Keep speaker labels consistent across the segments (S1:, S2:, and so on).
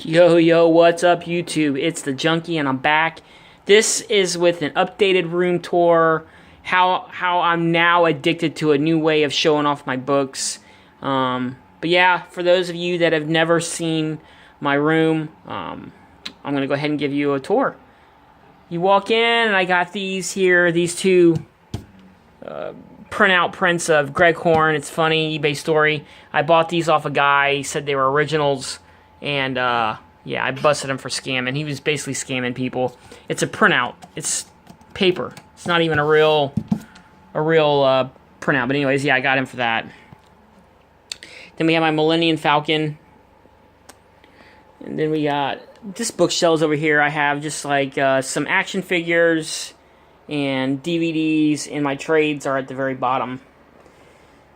S1: Yo, what's up YouTube? It's the Junkie and I'm back. This is with an updated room tour, how I'm now addicted to a new way of showing off my books. But yeah, for those of you that have never seen my room, I'm going to go ahead and give you a tour. You walk in and I got these here, these two printout prints of Greg Horn. It's funny, eBay story. I bought these off a guy. He said they were originals. And, yeah, I busted him for scamming. He was basically scamming people. It's a printout. It's paper. It's not even a real printout. But anyways, yeah, I got him for that. Then we have my Millennium Falcon. And then we got this bookshelves over here. I have just like some action figures and DVDs, and my trades are at the very bottom.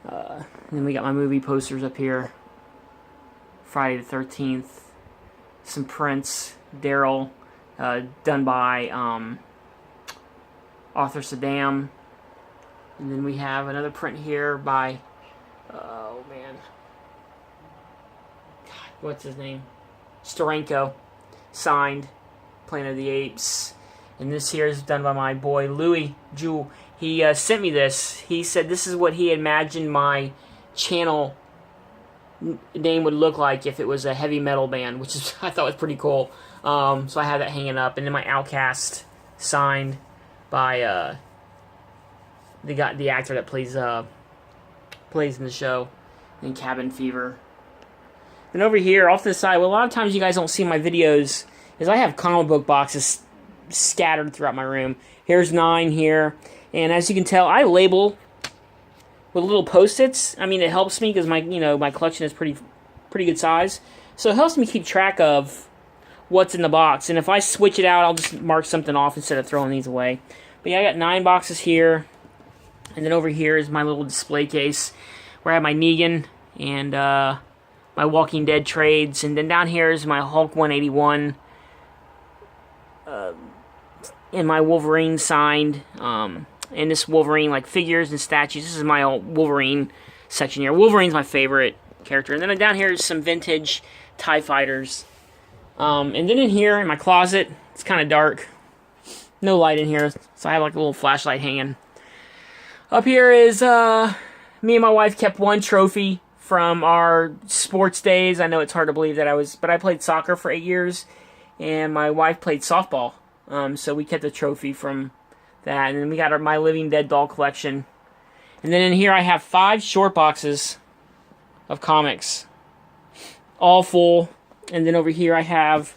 S1: And then we got my movie posters up here. Friday the 13th, some prints, Daryl, done by Arthur Saddam, and then we have another print here by, oh man, God, what's his name? Steranko, signed, Planet of the Apes, and this here is done by my boy Louis Jewell. He sent me this. He said this is what he imagined my channel name would look like if it was a heavy metal band, which is I thought was pretty cool. So I have that hanging up, and then my Outcast signed by the actor that plays in the show in Cabin Fever. Then over here, off to the side, well, a lot of times you guys don't see my videos, is I have comic book boxes scattered throughout my room. Here's 9 here, and as you can tell, I label with little post-its. I mean, it helps me because my collection is pretty good size. So it helps me keep track of what's in the box. And if I switch it out, I'll just mark something off instead of throwing these away. But yeah, I got 9 boxes here. And then over here is my little display case where I have my Negan and my Walking Dead trades. And then down here is my Hulk 181 and my Wolverine signed. And this Wolverine, like figures and statues. This is my old Wolverine section here. Wolverine's my favorite character. And then down here is some vintage TIE Fighters. And then in here, in my closet, it's kind of dark. No light in here, so I have like a little flashlight hanging. Up here is, me and my wife kept one trophy from our sports days. I know it's hard to believe that but I played soccer for 8 years, and my wife played softball. So we kept a trophy from that, and then we got my Living Dead doll collection. And then in here I have 5 short boxes of comics, all full. And then over here I have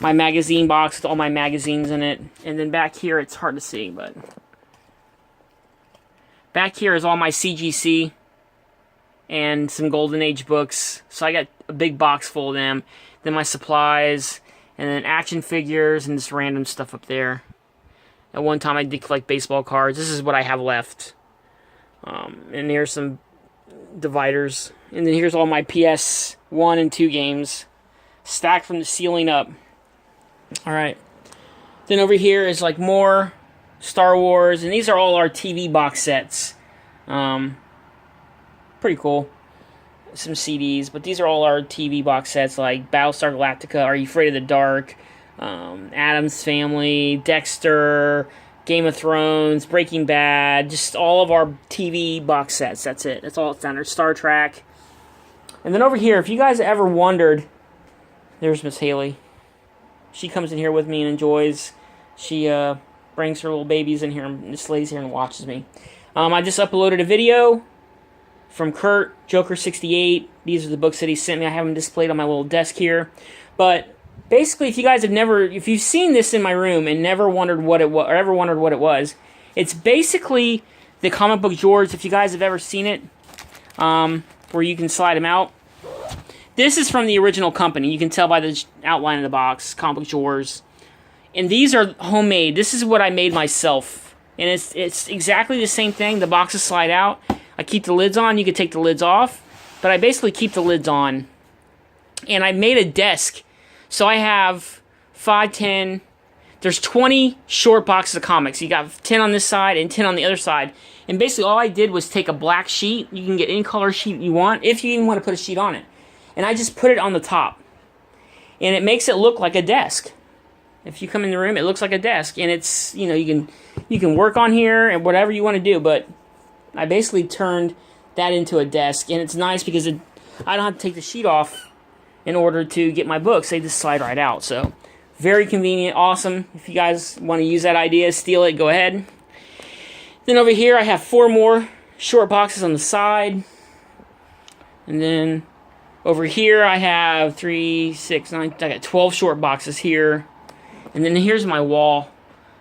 S1: my magazine box with all my magazines in it. And then back here, it's hard to see, but back here is all my CGC and some Golden Age books. So I got a big box full of them. Then my supplies, and then action figures and this random stuff up there. At one time, I did collect baseball cards. This is what I have left. And here's some dividers. And then here's all my PS1 and 2 games, stacked from the ceiling up. Alright. Then over here is like more Star Wars. And these are all our TV box sets. Pretty cool. Some CDs. But these are all our TV box sets, like Battlestar Galactica, Are You Afraid of the Dark? Addams Family, Dexter, Game of Thrones, Breaking Bad, just all of our TV box sets. That's it. That's all it's down there. Star Trek. And then over here, if you guys ever wondered, there's Miss Haley. She comes in here with me and enjoys. She brings her little babies in here and just lays here and watches me. I just uploaded a video from Kurt, Joker68. These are the books that he sent me. I have them displayed on my little desk here. But basically, if you guys have if you've seen this in my room and never wondered what it was, or ever wondered what it was, it's basically the comic book drawers. If you guys have ever seen it, where you can slide them out. This is from the original company. You can tell by the outline of the box, comic book drawers. And these are homemade. This is what I made myself, and it's exactly the same thing. The boxes slide out. I keep the lids on. You can take the lids off, but I basically keep the lids on. And I made a desk. So I have 5, 10, there's 20 short boxes of comics. You got 10 on this side and 10 on the other side. And basically all I did was take a black sheet. You can get any color sheet you want, if you even want to put a sheet on it. And I just put it on the top. and it makes it look like a desk. If you come in the room, it looks like a desk, and it's, you know, you can work on here and whatever you want to do. But I basically turned that into a desk, and it's nice because I don't have to take the sheet off in order to get my books. They just slide right out. So very convenient, awesome. If you guys want to use that idea, steal it, go ahead. Then over here, I have 4 more short boxes on the side, and then over here, I have 3, 6, 9. I got 12 short boxes here. And then here's my wall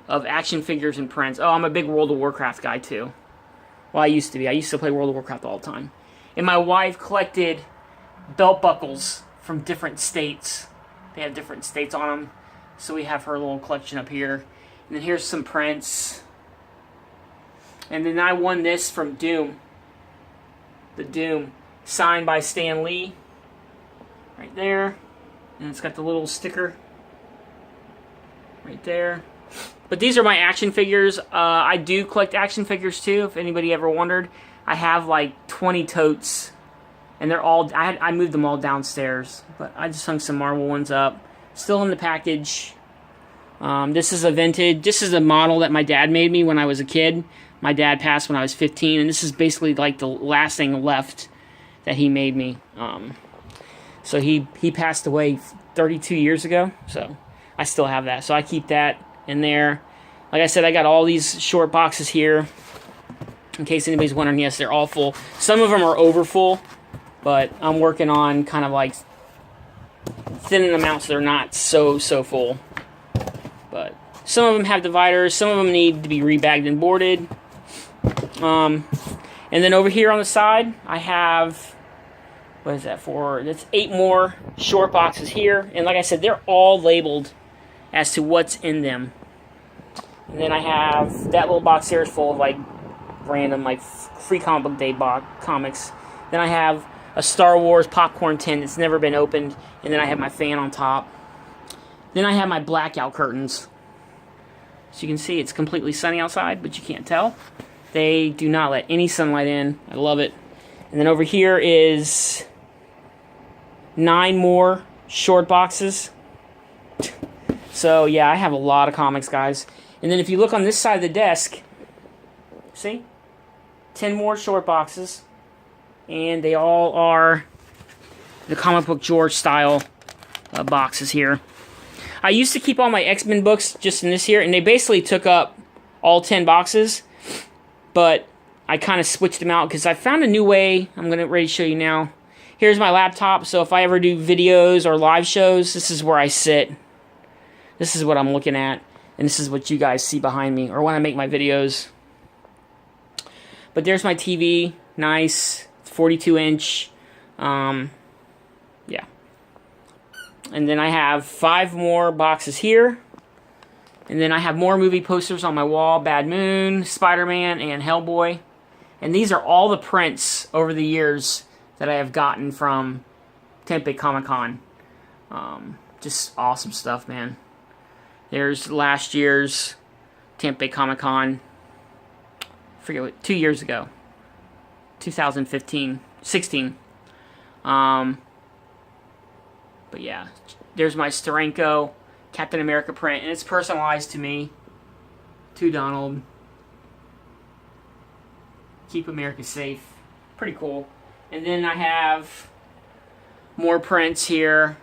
S1: of action figures and prints. Oh, I'm a big World of Warcraft guy, too. Well, I used to be. I used to play World of Warcraft all the time. And my wife collected belt buckles from different states. They have different states on them. So we have her little collection up here. And then here's some prints. And then I won this from Doom. The Doom. Signed by Stan Lee. Right there. And it's got the little sticker right there. But these are my action figures. I do collect action figures too, if anybody ever wondered. I have like 20 totes, and they're all, I moved them all downstairs, but I just hung some Marvel ones up. Still in the package. This is a model that my dad made me when I was a kid. My dad passed when I was 15, and this is basically like the last thing left that he made me. So he passed away 32 years ago, so I still have that. So I keep that in there. Like I said, I got all these short boxes here. In case anybody's wondering, yes, they're all full. Some of them are over full, but I'm working on kind of like thinning them out so they're not so full. But some of them have dividers. Some of them need to be rebagged and boarded. And then over here on the side, I have... What is that for? That's 8 more short boxes here. And like I said, they're all labeled as to what's in them. And then I have that little box here is full of like random like free comic book day comics. Then I have a Star Wars popcorn tin that's never been opened. And then I have my fan on top. Then I have my blackout curtains. So you can see it's completely sunny outside, but you can't tell. They do not let any sunlight in. I love it. And then over here is 9 more short boxes. So yeah, I have a lot of comics, guys. And then if you look on this side of the desk, see? 10 more short boxes. And they all are the comic book George style boxes here. I used to keep all my X-Men books just in this here, and they basically took up all 10 boxes. But I kind of switched them out because I found a new way. I'm ready to show you now. Here's my laptop, so if I ever do videos or live shows, this is where I sit. This is what I'm looking at, and this is what you guys see behind me, or when I make my videos. But there's my TV, nice, 42-inch, yeah. And then I have 5 more boxes here. And then I have more movie posters on my wall, Bad Moon, Spider-Man, and Hellboy. And these are all the prints over the years that I have gotten from Tampa Bay Comic-Con. Just awesome stuff, man. There's last year's Tampa Bay Comic-Con. I forget what, 2 years ago. 2015. 16. But yeah, there's my Steranko Captain America print, and it's personalized to me. To Donald. Keep America safe. Pretty cool. And then I have more prints here.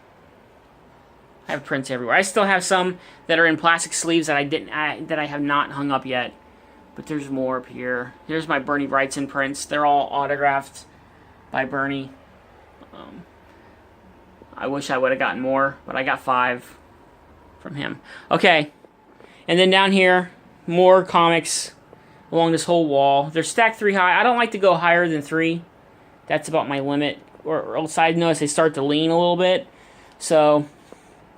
S1: I have prints everywhere. I still have some that are in plastic sleeves that I have not hung up yet. But there's more up here. Here's my Bernie Wrightson prints. They're all autographed by Bernie. I wish I would have gotten more, but I got 5 from him. Okay, and then down here, more comics along this whole wall. They're stacked 3 high. I don't like to go higher than 3. That's about my limit. Or else I notice they start to lean a little bit. So,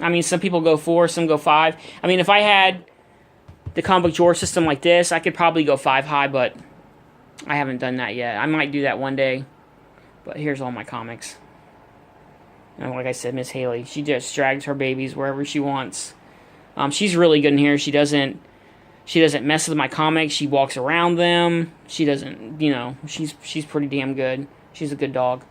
S1: I mean, some people go 4, some go 5. I mean, if I had the comic book drawer system like this, I could probably go 5 high, but I haven't done that yet. I might do that one day. But here's all my comics. And like I said, Miss Haley, she just drags her babies wherever she wants. She's really good in here. She doesn't mess with my comics. She walks around them. She doesn't, you know, she's pretty damn good. She's a good dog.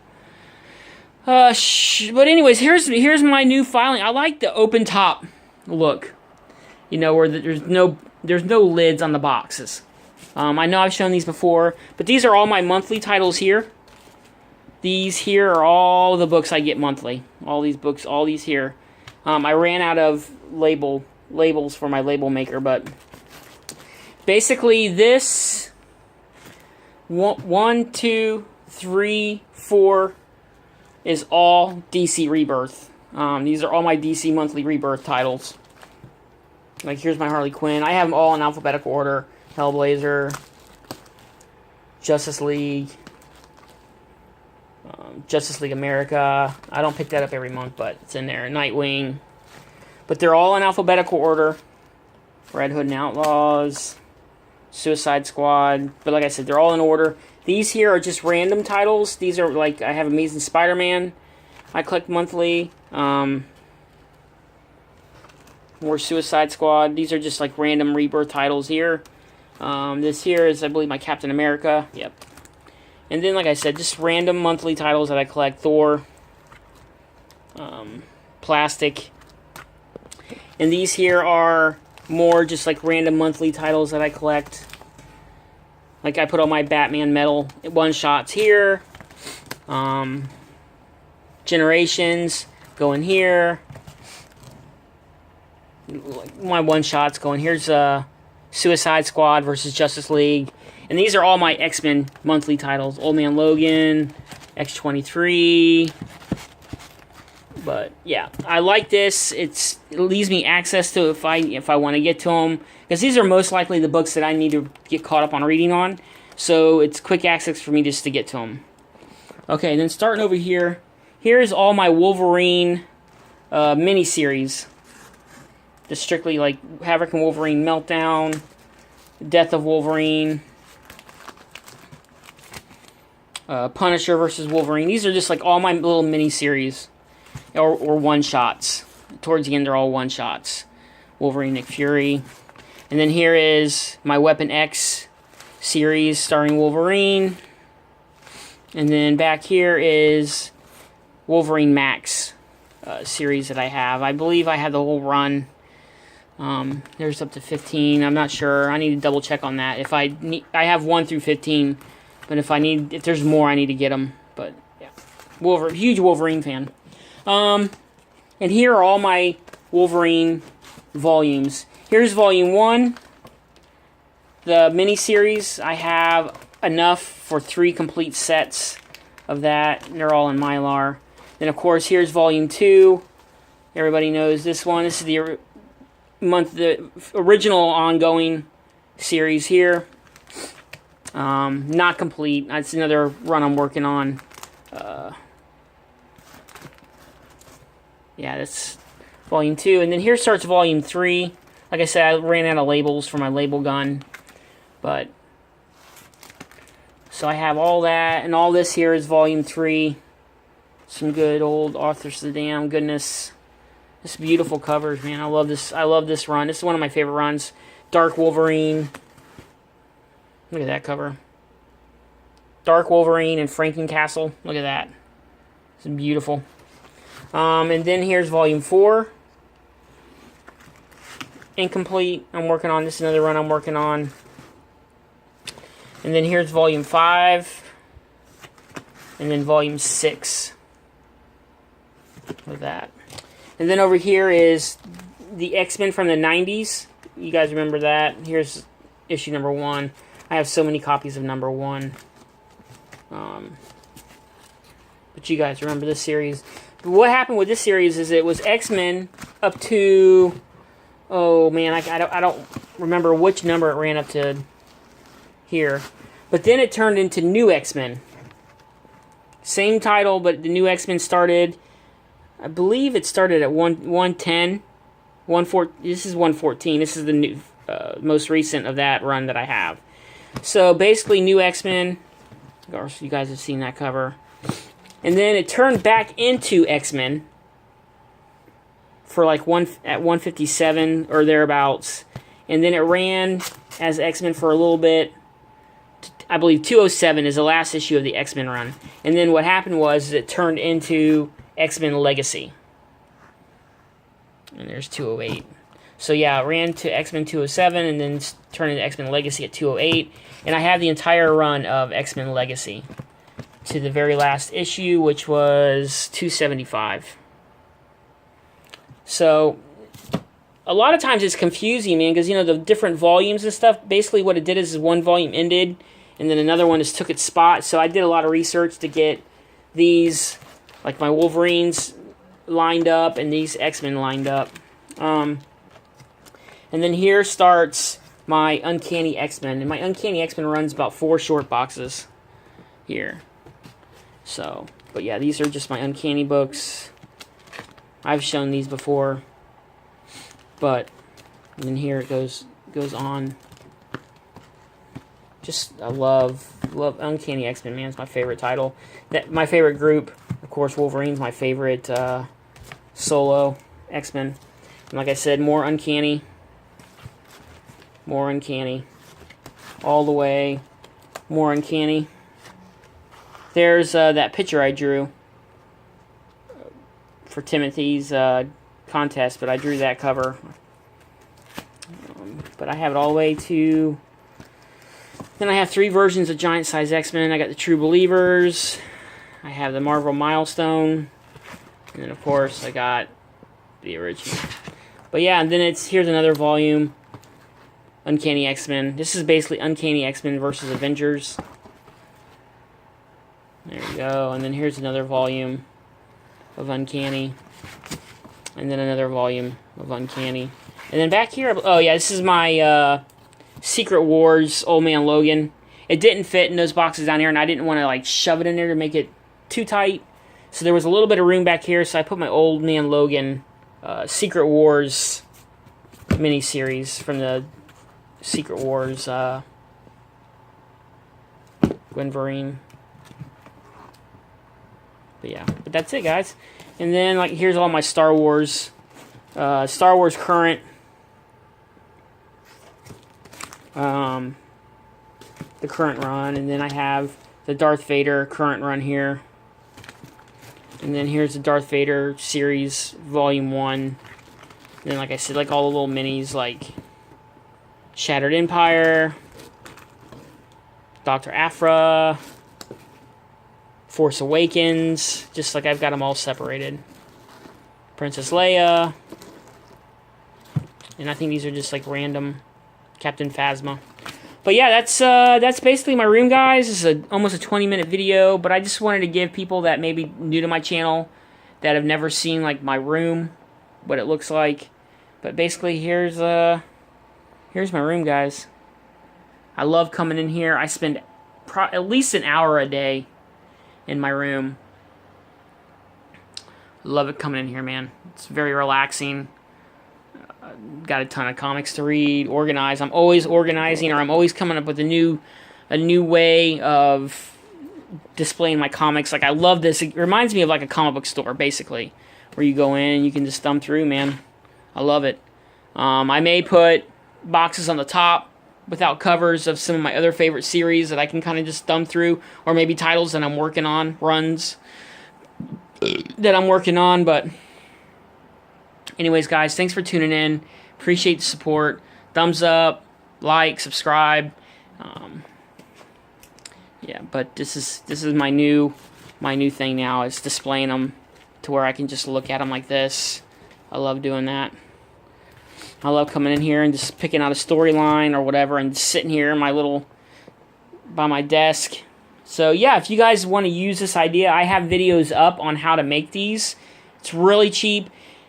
S1: But anyways, here's my new filing. I like the open top look. You know, where there's no lids on the boxes. I know I've shown these before, but these are all my monthly titles here. These here are all the books I get monthly. All these books, all these here. I ran out of labels for my label maker, but basically this 1, 2, 3, 4 is all DC Rebirth. These are all my DC monthly Rebirth titles. Like, here's my Harley Quinn. I have them all in alphabetical order. Hellblazer, Justice League, Justice League America. I don't pick that up every month, but it's in there. Nightwing. But they're all in alphabetical order. Red Hood and Outlaws, Suicide Squad. But like I said, they're all in order. These here are just random titles. These are like, I have Amazing Spider-Man I collect monthly. More Suicide Squad. These are just like random Rebirth titles here. This here is, I believe, my Captain America. Yep. And then, like I said, just random monthly titles that I collect. Thor. Plastic. And these here are more just like random monthly titles that I collect. Like, I put all my Batman metal one-shots here. Generations go in here. My one-shots go in. Here's Suicide Squad versus Justice League. And these are all my X-Men monthly titles. Old Man Logan, X-23. But, yeah. I like this. It leaves me access to if I want to get to them. Because these are most likely the books that I need to get caught up on reading on. So, it's quick access for me just to get to them. Okay, then starting over here. Here's all my Wolverine miniseries. Just strictly like Havoc and Wolverine Meltdown, Death of Wolverine, Punisher versus Wolverine. These are just like all my little mini-series or one-shots. Towards the end, they're all one-shots. Wolverine, Nick Fury. And then here is my Weapon X series starring Wolverine. And then back here is Wolverine Max series that I have. I believe I have the whole run. There's up to 15. I'm not sure. I need to double check on that. If I have 1 through 15, but if there's more, I need to get them. But yeah, huge Wolverine fan. And here are all my Wolverine volumes. Here's volume 1, the miniseries. I have enough for 3 complete sets of that. They're all in Mylar. Then of course here's volume 2. Everybody knows this one. This is the original ongoing series here. Not complete. That's another run I'm working on. Yeah, that's volume 2. And then here starts volume 3. Like I said, I ran out of labels for my label gun. But so I have all that, and all this here is volume 3. Some good old Arthur Saddam goodness. This beautiful covers, man. I love this. I love this run. This is one of my favorite runs. Dark Wolverine. Look at that cover. Dark Wolverine and Frankencastle. Look at that. It's beautiful. And then here's volume 4. Incomplete. I'm working on this. Another run I'm working on. And then here's volume 5. And then volume 6. Look at that. And then over here is the X-Men from the 90s. You guys remember that? Here's issue number 1. I have so many copies of number 1. But you guys remember this series. But what happened with this series is it was X-Men up to... Oh, man, I don't remember which number it ran up to here. But then it turned into New X-Men. Same title, but the New X-Men started... I believe it started at 110. This is 114. This is the new, most recent of that run that I have. So basically, New X-Men. Of course, you guys have seen that cover. And then it turned back into X-Men for like at 157 or thereabouts. And then it ran as X-Men for a little bit. I believe 207 is the last issue of the X-Men run. And then what happened was it turned into X-Men Legacy. And there's 208. So yeah, it ran to X-Men 207 and then turned into X-Men Legacy at 208. And I have the entire run of X-Men Legacy to the very last issue, which was 275. So a lot of times it's confusing, man, because, you know, the different volumes and stuff, basically what it did is one volume ended, and then another one just took its spot. So I did a lot of research to get these, like my Wolverines lined up and these X-Men lined up. And then here starts my Uncanny X-Men. And my Uncanny X-Men runs about 4 short boxes here. So, but yeah, these are just my Uncanny books. I've shown these before. But, and then here it goes on. Just, I love Uncanny X-Men, man. It's my favorite title. My favorite group, of course, Wolverine's my favorite solo X-Men. And like I said, more Uncanny. More Uncanny. All the way. More Uncanny. There's that picture I drew for Timothy's contest, but I drew that cover. But I have it all the way to... Then I have 3 versions of Giant Size X-Men. I got the True Believers. I have the Marvel Milestone. And then, of course, I got the original. But yeah, and then here's another volume. Uncanny X-Men. This is basically Uncanny X-Men versus Avengers. There you go. And then here's another volume of Uncanny. And then another volume of Uncanny. And then back here, oh yeah, this is my Secret Wars Old Man Logan. It didn't fit in those boxes down here, and I didn't want to like shove it in there to make it too tight. So there was a little bit of room back here, so I put my Old Man Logan Secret Wars miniseries from the Secret Wars Gwenverine. But yeah, but that's it, guys. And then like here's all my Star Wars current. The current run, and then I have the Darth Vader current run here. And then here's the Darth Vader series, Volume 1. And then, like I said, like all the little minis, like Shattered Empire, Dr. Aphra, Force Awakens, just like I've got them all separated. Princess Leia. And I think these are just like random. Captain Phasma. But yeah, that's basically my room, guys. This is almost a 20-minute video, but I just wanted to give people that may be new to my channel that have never seen like my room, what it looks like. But basically, here's my room, guys. I love coming in here. I spend at least an hour a day in my room. Love it coming in here, man. It's very relaxing. Got a ton of comics to read, organize. I'm always organizing, or I'm always coming up with a new way of displaying my comics. Like, I love this. It reminds me of like a comic book store, basically, where you go in and you can just thumb through, man. I love it. I may put boxes on the top without covers of some of my other favorite series that I can kind of just thumb through, or maybe titles that I'm working on, runs that I'm working on, but... Anyways, guys, thanks for tuning in. Appreciate the support. Thumbs up, like, subscribe. Yeah, but this is my new thing now. Is displaying them to where I can just look at them like this. I love doing that. I love coming in here and just picking out a storyline or whatever, and sitting here in my by my desk. So yeah, if you guys want to use this idea, I have videos up on how to make these. It's really cheap.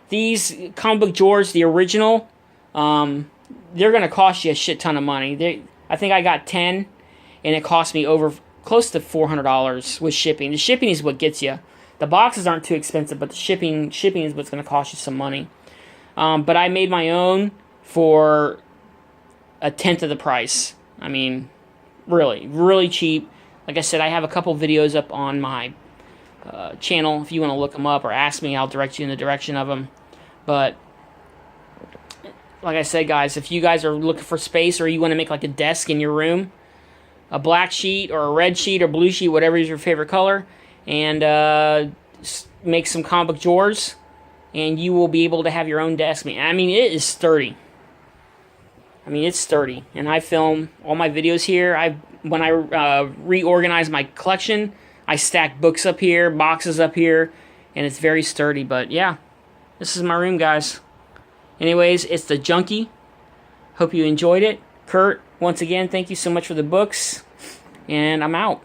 S1: These comic book drawers, the original, they're going to cost you a shit ton of money. I think I got 10, and it cost me close to $400 with shipping. The shipping is what gets you. The boxes aren't too expensive, but the shipping is what's going to cost you some money. But I made my own for a tenth of the price. I mean, really, really cheap. Like I said, I have a couple videos up on my channel. If you want to look them up or ask me, I'll direct you in the direction of them. But like I said, guys, if you guys are looking for space or you want to make like a desk in your room, a black sheet or a red sheet or blue sheet, whatever is your favorite color, and make some comic book drawers, and you will be able to have your own desk. I mean, it is sturdy. I mean, it's sturdy, and I film all my videos here. When I reorganize my collection, I stack books up here, boxes up here, and it's very sturdy. But yeah, this is my room, guys. Anyways, it's the Junkie. Hope you enjoyed it. Kurt, once again, thank you so much for the books, and I'm out.